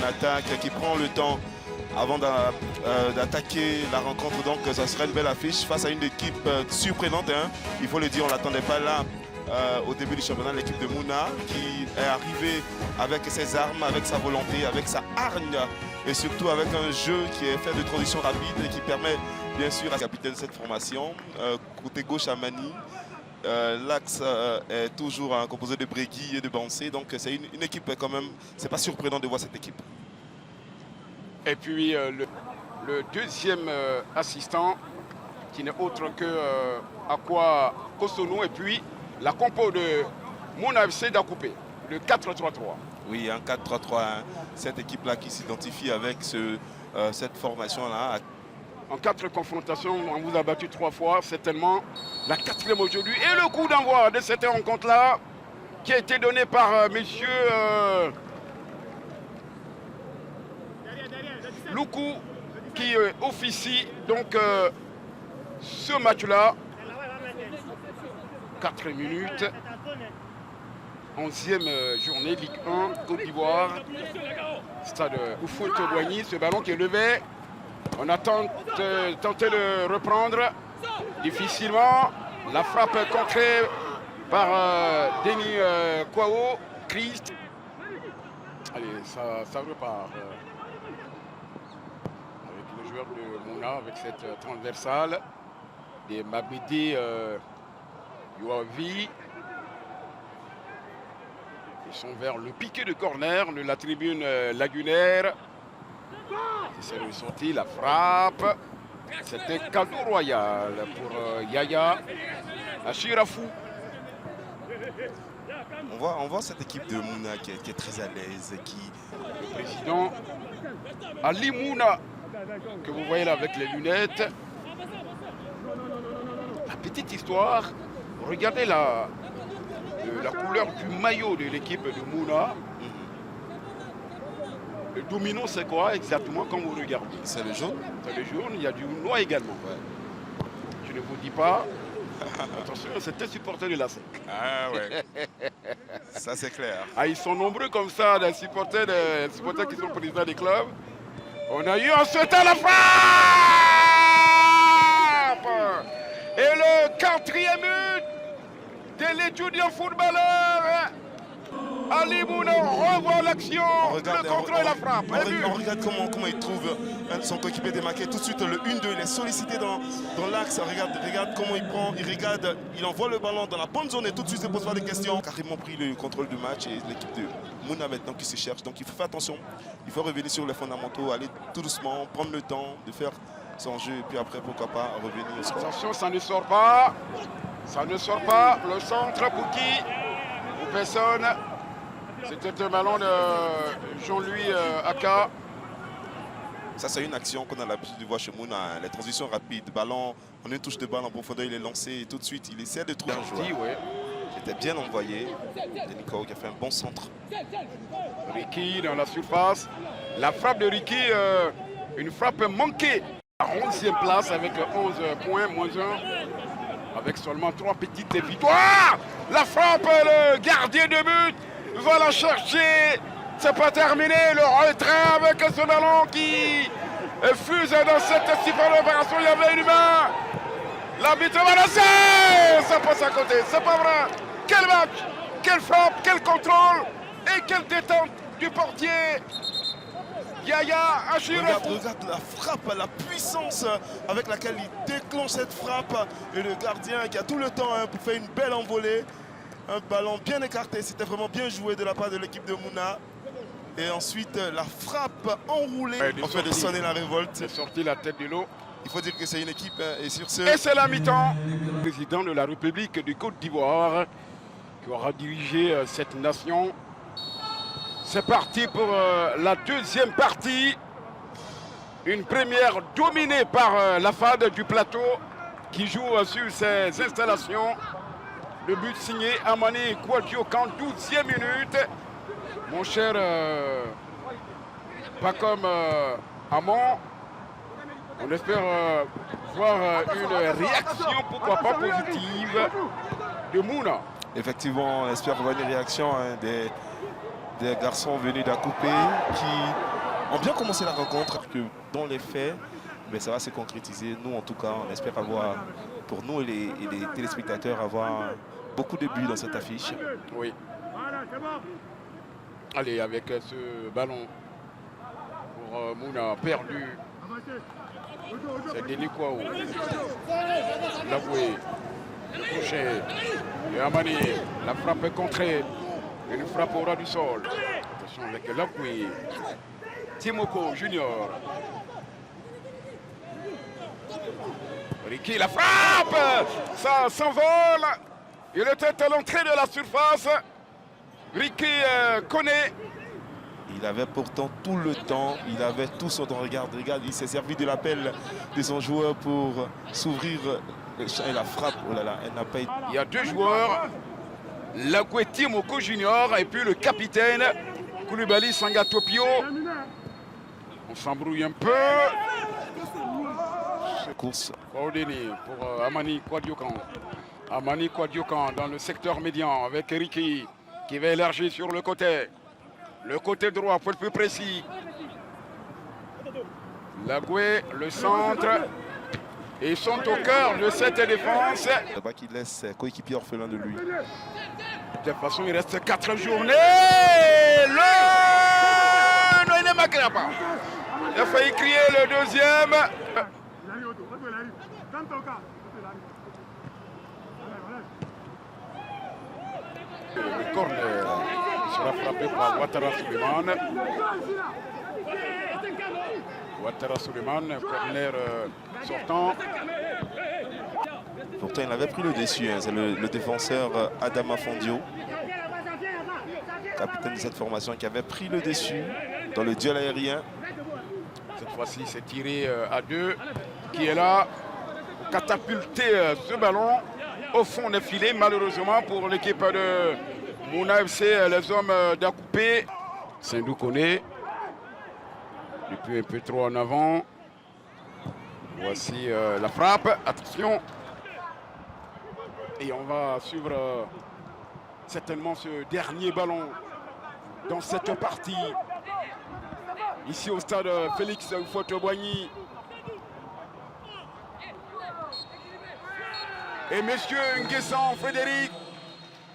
attaque, qui prend le temps avant d'attaquer la rencontre. Donc ça sera une belle affiche face à une équipe surprenante. Hein. Il faut le dire, on ne l'attendait pas là au début du championnat. L'équipe de Mouna qui est arrivée avec ses armes, avec sa volonté, avec sa hargne et surtout avec un jeu qui est fait de transition rapide et qui permet bien sûr à la capitaine de cette formation. Côté gauche à Mani. L'axe est toujours composé de Bregui et de Bansé. Donc c'est une équipe quand même, c'est pas surprenant de voir cette équipe. Et puis le deuxième assistant, qui n'est autre que Aqua Kosono, et puis la compo de Mouna FC d'Akoupé, le 4-3-3. Oui, un 4-3-3, hein. Cette équipe-là qui s'identifie avec cette formation-là. En 4 confrontations, on vous a battu 3 fois, certainement la 4e aujourd'hui. Et le coup d'envoi de cette rencontre-là, qui a été donné par messieurs Loukou, qui officie donc ce match-là. 4 minutes. 11e journée, Ligue 1, Côte d'Ivoire. Stade Houphouët-Boigny, ce ballon qui est levé. On a tenté de reprendre difficilement. La frappe contrée par Denis Kwao. Christ. Allez, ça repart. Avec le joueur de Mouna, avec cette transversale. Des Mabidi Youavi. Ils sont vers le piqué de corner de la tribune lagunaire. C'est le sorti, la frappe. C'est un cadeau royal pour Yaya Achirafou. On voit cette équipe de Mouna qui est très à l'aise. Le président Ali Mouna, que vous voyez là avec les lunettes. La petite histoire, regardez la couleur du maillot de l'équipe de Mouna. Le domino, c'est quoi exactement quand vous regardez? C'est le jaune. C'est le jaune, il y a du noir également. Ouais. Je ne vous dis pas. Attention, c'est un supporter de la SEC. Ah ouais. Ça, c'est clair. Ah, ils sont nombreux comme ça, des supporters qui sont présidents des clubs. On a eu ensuite à la frappe. Et le 4e but de l'étudiant footballeur. Ali Mouna revoit l'action, le contrôle et la frappe. On regarde comment il trouve son coéquipier démarqué. Tout de suite, le 1-2, il est sollicité dans l'axe. Regarde comment il prend, il envoie le ballon dans la bonne zone et tout de suite, il ne pose pas de questions. Carrément pris le contrôle du match et l'équipe de Mouna maintenant qui se cherche. Donc il faut faire attention, il faut revenir sur les fondamentaux, aller tout doucement, prendre le temps de faire son jeu et puis après, pourquoi pas, revenir au score. Attention, ça ne sort pas. Ça ne sort pas. Le centre pour qui? Pour personne. C'était un ballon de Jean-Louis Aka. Ça, c'est une action qu'on a l'habitude de voir chez Mouna. Hein. Les transitions rapides, ballon, on une touche de balle en profondeur, il est lancé et tout de suite, il essaie de trouver un joueur. Ouais. C'était bien envoyé. Denis Kwao qui a fait un bon centre. Ricky dans la surface. La frappe de Ricky, une frappe manquée. À 11e place avec 11 points, moins 1. Avec seulement 3 petites victoires. La frappe, le gardien de but va la chercher. C'est pas terminé. Le retrait avec ce ballon qui fuse dans cette super opération. Il y avait une main. L'arbitre va lancer. Ça passe à côté. C'est pas vrai. Quel match, quelle frappe, quel contrôle et quelle détente du portier. Yaya Achirafou. Regarde la frappe, la puissance avec laquelle il déclenche cette frappe. Et le gardien qui a tout le temps pour faire une belle envolée. Un ballon bien écarté, c'était vraiment bien joué de la part de l'équipe de Mouna. Et ensuite, la frappe enroulée. On fait de sonner la révolte. C'est sorti la tête de l'eau. Il faut dire que c'est une équipe. Et sur ce... Et c'est la mi-temps. Le président de la République de Côte d'Ivoire qui aura dirigé cette nation. C'est parti pour la deuxième partie. Une première dominée par la FAD du plateau qui joue sur ses installations. Le but signé Amani Kouadiokan, 12e minute. Mon cher, pas comme Amon, on espère voir une réaction, pourquoi pas positive, de Mouna. Effectivement, on espère voir une réaction des garçons venus d'Akoupé qui ont bien commencé la rencontre, que dans les faits, mais ça va se concrétiser. Nous, en tout cas, on espère avoir, pour nous et les téléspectateurs, avoir beaucoup de buts dans cette affiche. Oui. Allez, avec ce ballon pour Mouna, perdu. C'est Denis Kouaou. Laboué, le crochet. Et Amani, la frappe est contrée. Une frappe au ras du sol. Attention avec Laboué. Timoko Junior. Ricky, la frappe! Ça s'envole. Il était à l'entrée de la surface. Ricky connaît. Il avait pourtant tout le temps, il avait tout son temps. Regarde, il s'est servi de l'appel de son joueur pour s'ouvrir et la frappe. Oh là là, elle n'a pas été... Il y a 2 joueurs, Lagoué Timoko Junior et puis le capitaine Koulibaly Sangatopio. On s'embrouille un peu. Course. Coordonné pour Amani Kouadiokan. Amani Kouadiokan dans le secteur médian avec Ricky qui va élargir sur le côté. Le côté droit pour le plus précis. Lagoué, le centre. Et ils sont au cœur de cette défense. C'est pas qu'il laisse ses coéquipiers orphelins de lui. De toute façon, il reste 4 journées. Non, il ne marquera pas. Il a failli crier le deuxième. Le corner sera frappé par Ouattara Suleiman. Ouattara Suleiman, corner sortant. Pourtant, il avait pris le dessus. Hein. C'est le défenseur Adama Fondio, capitaine de cette formation, qui avait pris le dessus dans le duel aérien. Cette fois-ci, c'est tiré à 2. Qui est là pour catapulter ce ballon au fond des filets, malheureusement pour l'équipe de Mouna FC, les hommes d'Akoupé. Sindou connaît. Depuis un peu trop en avant. Voici la frappe. Attention. Et on va suivre certainement ce dernier ballon dans cette partie. Ici au stade Félix Houphouët-Boigny. Et messieurs Nguessan Frédéric